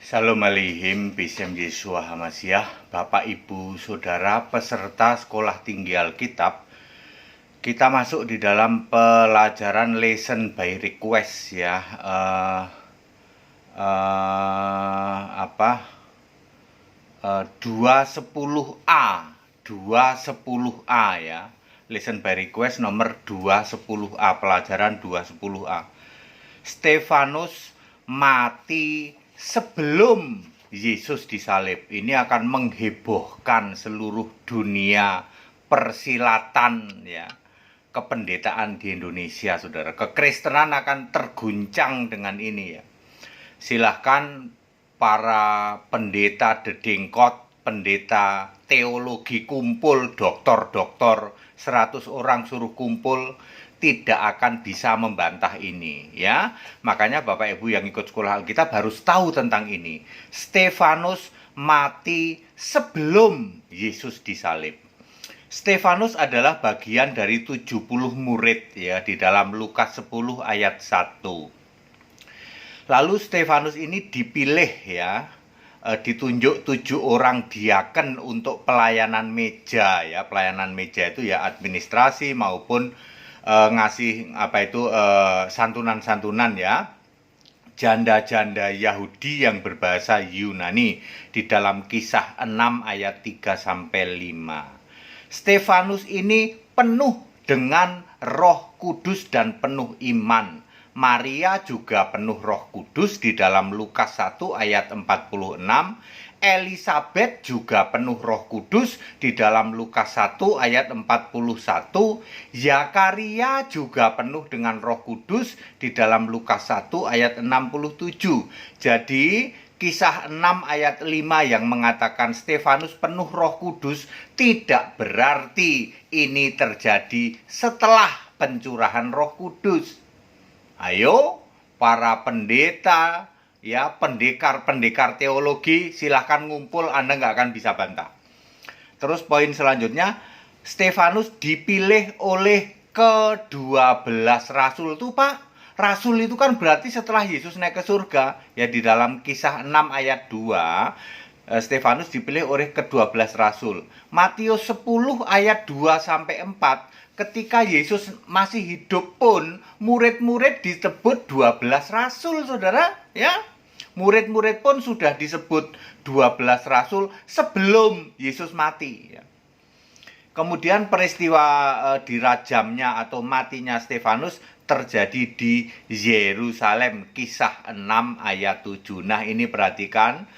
Shalom Aleihim, Bisem Yeshua Hamasyah, Bapak Ibu Saudara peserta Sekolah Tinggi Alkitab. Kita masuk di dalam pelajaran lesson by request ya. 210A 210A ya. Lesson by request nomor 210A, pelajaran 210A. Stefanus mati sebelum Yesus disalib. Ini akan menghebohkan seluruh dunia persilatan ya, kependetaan di Indonesia, saudara. Kekristenan akan terguncang dengan ini ya. Silahkan para pendeta dedengkot, pendeta teologi kumpul, doktor 100 orang suruh kumpul, tidak akan bisa membantah ini ya. Makanya Bapak Ibu yang ikut sekolah Alkitab harus tahu tentang ini. Stefanus mati sebelum Yesus disalib. Stefanus adalah bagian dari 70 murid ya di dalam Lukas 10 ayat 1. Lalu Stefanus ini dipilih ya, ditunjuk 7 orang diaken untuk pelayanan meja ya. Pelayanan meja itu ya administrasi maupun ngasih santunan-santunan ya, janda-janda Yahudi yang berbahasa Yunani di dalam Kisah 6 ayat 3-5. Stefanus ini penuh dengan Roh Kudus dan penuh iman. Maria juga penuh Roh Kudus di dalam Lukas 1 ayat 46. Elisabet juga penuh Roh Kudus di dalam Lukas 1 ayat 41. Zakaria juga penuh dengan Roh Kudus di dalam Lukas 1 ayat 67. Jadi Kisah 6 ayat 5 yang mengatakan Stefanus penuh Roh Kudus tidak berarti ini terjadi setelah pencurahan Roh Kudus. Ayo para pendeta ya, pendekar teologi, silahkan ngumpul, Anda nggak akan bisa bantah. Terus poin selanjutnya, Stefanus dipilih oleh ke-12 rasul tuh Pak. Rasul itu kan berarti setelah Yesus naik ke surga. Ya di dalam Kisah 6 ayat 2, Stefanus dipilih oleh ke-12 rasul. Matius 10 ayat 2-4, ketika Yesus masih hidup pun murid-murid disebut 12 rasul, saudara ya. Murid-murid pun sudah disebut 12 rasul sebelum Yesus mati ya. Kemudian peristiwa dirajamnya atau matinya Stefanus terjadi di Yerusalem, Kisah 6 ayat 7. Nah, ini perhatikan,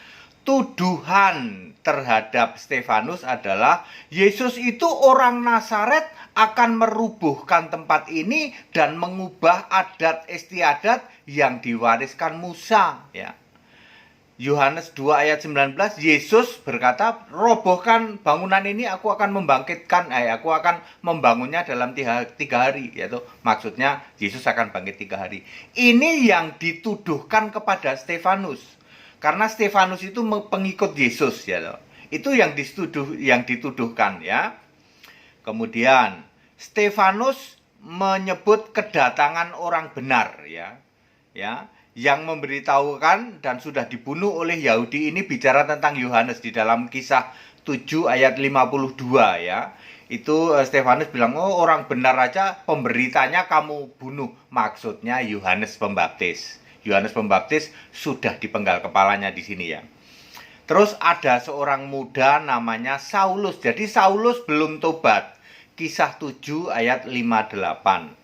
tuduhan terhadap Stefanus adalah Yesus itu orang Nazaret akan merubuhkan tempat ini dan mengubah adat istiadat yang diwariskan Musa ya. Yohanes 2 ayat 19, Yesus berkata, robohkan bangunan ini, aku akan membangunnya dalam 3 hari, yaitu maksudnya Yesus akan bangkit 3 hari. Ini yang dituduhkan kepada Stefanus, karena Stefanus itu pengikut Yesus ya. Itu yang dituduhkan ya. Kemudian Stefanus menyebut kedatangan orang benar ya. Yang memberitahukan dan sudah dibunuh oleh Yahudi ini bicara tentang Yohanes di dalam Kisah 7 ayat 52 ya. Itu Stefanus bilang, oh orang benar aja pemberitanya kamu bunuh. Maksudnya Yohanes Pembaptis. Yohanes Pembaptis sudah dipenggal kepalanya di sini ya. Terus ada seorang muda namanya Saulus. Jadi Saulus belum tobat. Kisah 7 ayat 58.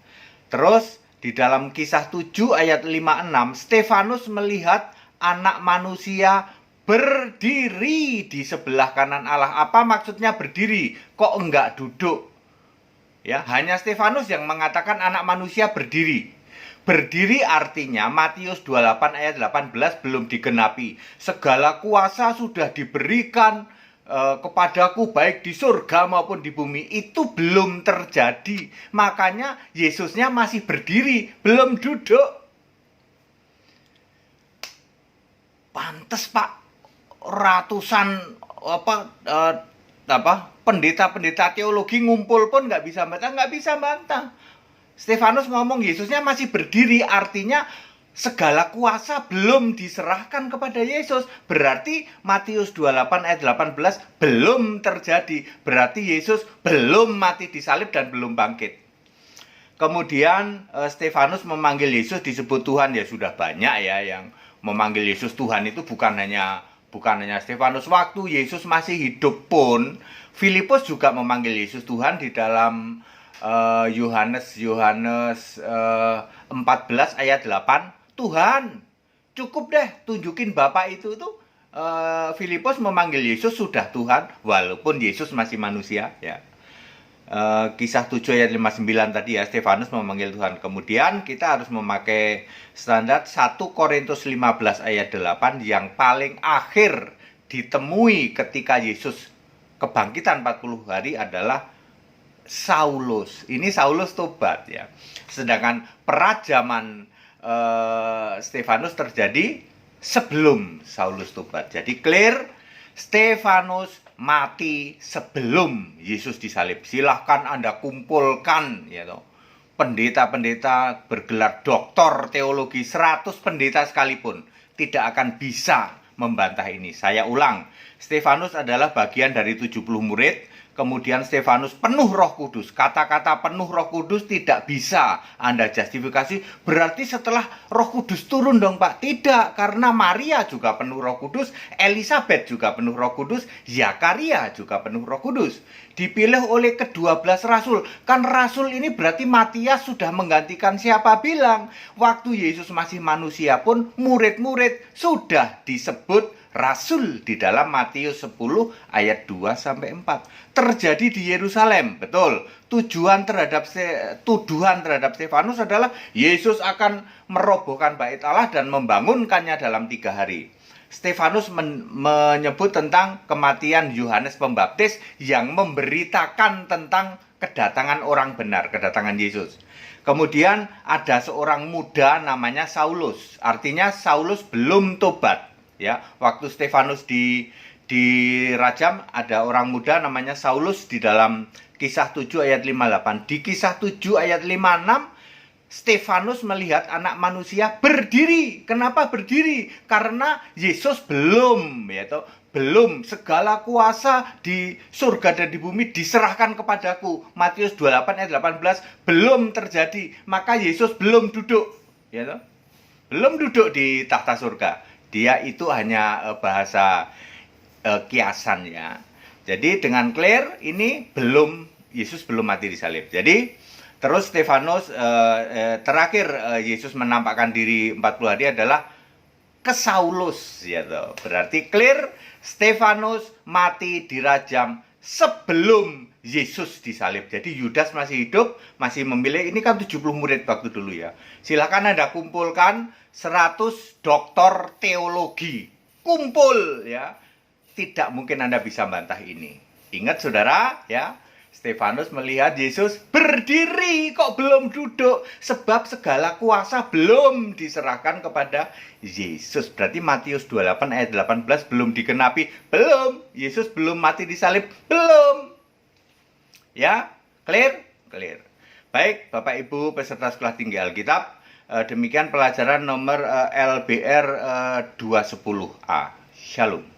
Terus di dalam Kisah 7 ayat 56, Stefanus melihat anak manusia berdiri di sebelah kanan Allah. Apa maksudnya berdiri? Kok enggak duduk? Ya, hanya Stefanus yang mengatakan anak manusia berdiri. Berdiri artinya Matius 28 ayat 18 belum digenapi. Segala kuasa sudah diberikan kepadaku baik di surga maupun di bumi. Itu belum terjadi. Makanya Yesusnya masih berdiri, belum duduk. Pantes Pak, ratusan pendeta-pendeta teologi ngumpul pun nggak bisa bantah. Stefanus ngomong Yesusnya masih berdiri, artinya segala kuasa belum diserahkan kepada Yesus. Berarti Matius 28 ayat 18 belum terjadi. Berarti Yesus belum mati disalib dan belum bangkit. Kemudian Stefanus memanggil Yesus disebut Tuhan. Ya sudah banyak ya yang memanggil Yesus Tuhan itu bukan hanya Stefanus. Waktu Yesus masih hidup pun Filipus juga memanggil Yesus Tuhan di dalam Yohanes 14 ayat 8. Tuhan, cukup deh tunjukin Bapa itu tuh. Filipus memanggil Yesus sudah Tuhan walaupun Yesus masih manusia ya. Kisah 7 ayat 59 tadi ya, Stefanus memanggil Tuhan. Kemudian kita harus memakai standar 1 Korintus 15 ayat 8 yang paling akhir ditemui ketika Yesus kebangkitan 40 hari adalah Saulus. Ini Saulus tobat ya. Sedangkan perajaman Stefanus terjadi sebelum Saulus tobat. Jadi clear, Stefanus mati sebelum Yesus disalib. Silahkan Anda kumpulkan ya toh, pendeta-pendeta bergelar doktor teologi, 100 pendeta sekalipun tidak akan bisa membantah ini. Saya ulang, Stefanus adalah bagian dari 70 murid. Kemudian Stefanus penuh Roh Kudus. Kata-kata penuh Roh Kudus tidak bisa Anda justifikasi. Berarti setelah Roh Kudus turun dong Pak? Tidak, karena Maria juga penuh Roh Kudus, Elizabeth juga penuh Roh Kudus, Zakaria juga penuh Roh Kudus. Dipilih oleh ke-12 rasul. Kan rasul ini berarti Matias sudah menggantikan siapa bilang? Waktu Yesus masih manusia pun murid-murid sudah disebut rasul di dalam Matius 10 ayat 2 sampai 4. Terjadi di Yerusalem, betul. Tuduhan terhadap Stefanus adalah Yesus akan merobohkan bait Allah dan membangunkannya dalam 3 hari. Stefanus menyebut tentang kematian Yohanes Pembaptis yang memberitakan tentang kedatangan orang benar, kedatangan Yesus. Kemudian ada seorang muda namanya Saulus. Artinya Saulus belum tobat. Ya, waktu Stefanus dirajam ada orang muda namanya Saulus di dalam Kisah 7 ayat 58. Di Kisah 7 ayat 56 Stefanus melihat anak manusia berdiri. Kenapa berdiri? Karena Yesus belum belum segala kuasa di surga dan di bumi diserahkan kepadaku. Matius 28 ayat 18 belum terjadi. Maka Yesus belum duduk, belum duduk di tahta surga. Dia itu hanya bahasa kiasan ya. Jadi dengan clear ini Yesus belum mati disalib. Jadi terus Stefanus terakhir Yesus menampakkan diri 40 hari adalah ke Saulus ya toh. Berarti clear Stefanus mati dirajam sebelum Yesus disalib. Jadi Yudas masih hidup, masih memilih. Ini kan 70 murid waktu dulu ya. Silakan Anda kumpulkan 100 doktor teologi. Kumpul ya. Tidak mungkin Anda bisa bantah ini. Ingat saudara ya, Stefanus melihat Yesus berdiri kok belum duduk. Sebab segala kuasa belum diserahkan kepada Yesus. Berarti Matius 28 ayat 18 belum digenapi. Belum. Yesus belum mati disalib. Belum. Ya, clear? Clear. Baik, Bapak Ibu peserta sekolah tinggi Alkitab. Demikian pelajaran nomor LBR 210A. Shalom.